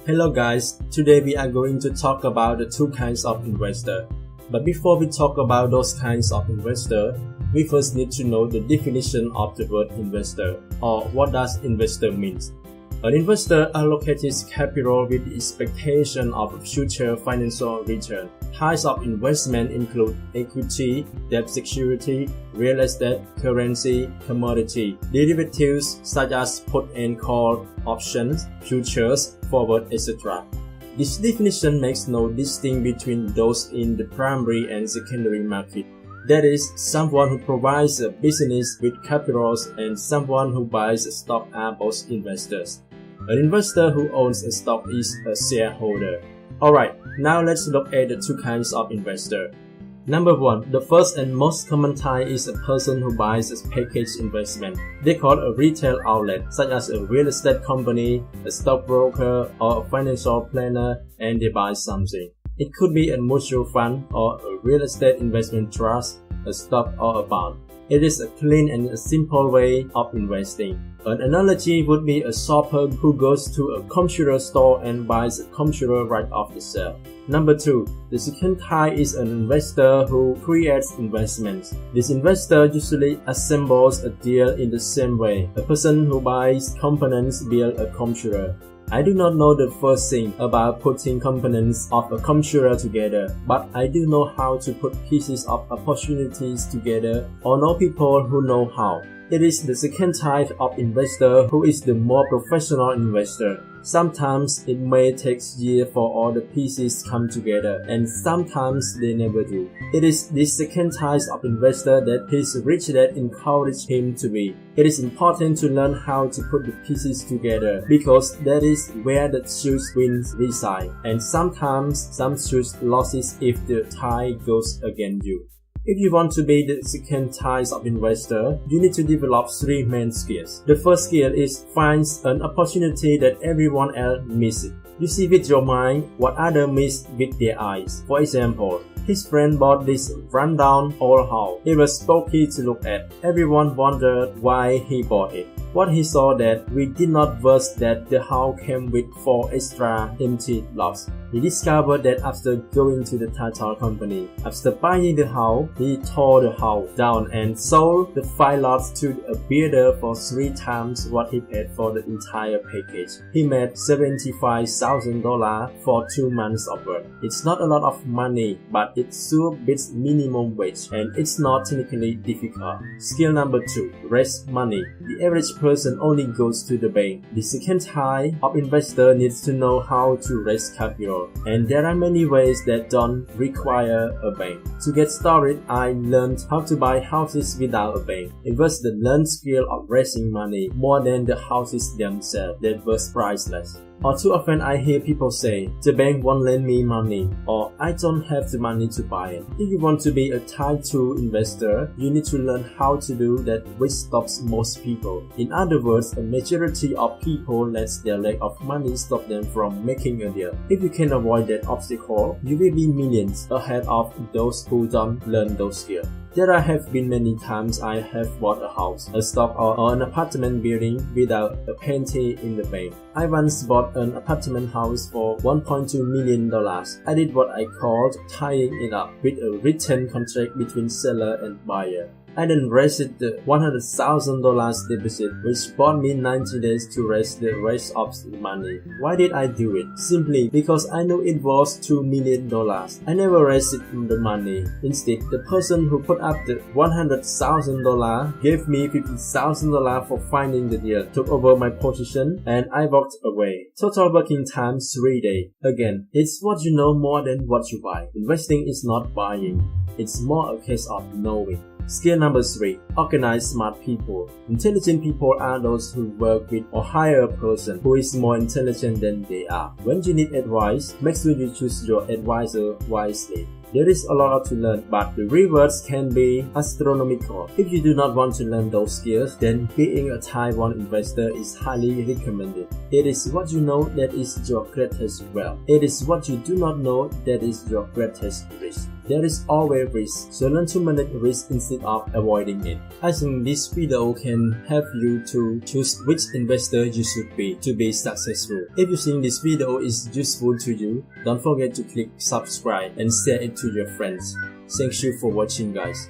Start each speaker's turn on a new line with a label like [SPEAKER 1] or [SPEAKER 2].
[SPEAKER 1] Hello guys, today we are going to talk about the two kinds of investor. But before we talk about those kinds of investor, we first need to know the definition of the word investor, or what does investor means. An investor allocates capital with the expectation of future financial return. Types of investment include equity, debt security, real estate, currency, commodity, derivatives such as put and call, options, futures, forward, etc. This definition makes no distinction between those in the primary and secondary market. That is, someone who provides a business with capitals and someone who buys a stock are both investors. An investor who owns a stock is a shareholder. Alright, now let's look at the two kinds of investor. Number 1. The first and most common type is a person who buys a package investment. They call a retail outlet, such as a real estate company, a stockbroker, or a financial planner, and they buy something. It could be a mutual fund or a real estate investment trust, a stock or a bond. It is a clean and a simple way of investing. An analogy would be a shopper who goes to a computer store and buys a computer right off the shelf. Number 2. The second type is an investor who creates investments. This investor usually assembles a deal in the same way. A person who buys components builds a computer. I do not know the first thing about putting components of a computer together, but I do know how to put pieces of opportunities together, or know people who know how. It is the second type of investor who is the more professional investor. Sometimes it may take years for all the pieces come together, and sometimes they never do. It is this second type of investor that his rich dad encouraged him to be. It is important to learn how to put the pieces together, because that is where the true wins reside, and sometimes some true losses if the tide goes against you. If you want to be the second type of investor, you need to develop 3 main skills. The first skill is find an opportunity that everyone else misses. You see with your mind what others miss with their eyes. For example, his friend bought this rundown old house. It was spooky to look at. Everyone wondered why he bought it. What he saw that we did not was that the house came with 4 extra empty lots. He discovered that after going to the title company, after buying the house, he tore the house down and sold the 5 lots to a bidder for 3 times what he paid for the entire package. He made $75,000 for 2 months of work. It's not a lot of money, but it sure beats minimum wage, and it's not technically difficult. Skill number 2. Raise money. The average person only goes to the bank. The second type of investor needs to know how to raise capital, and there are many ways that don't require a bank. To get started, I learned how to buy houses without a bank. It was the learned skill of raising money more than the houses themselves that was priceless. Or too often I hear people say, the bank won't lend me money, or I don't have the money to buy it. If you want to be a type 2 investor, you need to learn how to do that, which stops most people. In other words, a majority of people let their lack of money stop them from making a deal. If you can avoid that obstacle, you will be millions ahead of those who don't learn those skills. There have been many times I have bought a house, a stock, or an apartment building without a penny in the bank. I once bought an apartment house for $1.2 million. I did what I called tying it up with a written contract between seller and buyer. I then raised the $100,000 deposit, which bought me 90 days to raise the rest of the money. Why did I do it? Simply because I knew it was $2 million. I never raised the money. Instead, the person who put up the $100,000 gave me $50,000 for finding the deal, took over my position, and I walked away. Total working time 3 days. Again, it's what you know more than what you buy. Investing is not buying. It's more a case of knowing. Skill number 3. Organize smart people. Intelligent people are those who work with or hire a person who is more intelligent than they are. When you need advice, make sure you choose your advisor wisely. There is a lot to learn, but the rewards can be astronomical. If you do not want to learn those skills, then being a type 1 investor is highly recommended. It is what you know that is your greatest wealth. It is what you do not know that is your greatest risk. There is always risk, so learn to manage risk instead of avoiding it. I think this video can help you to choose which investor you should be to be successful. If you think this video is useful to you, don't forget to click subscribe and share it to your friends. Thank you for watching, guys.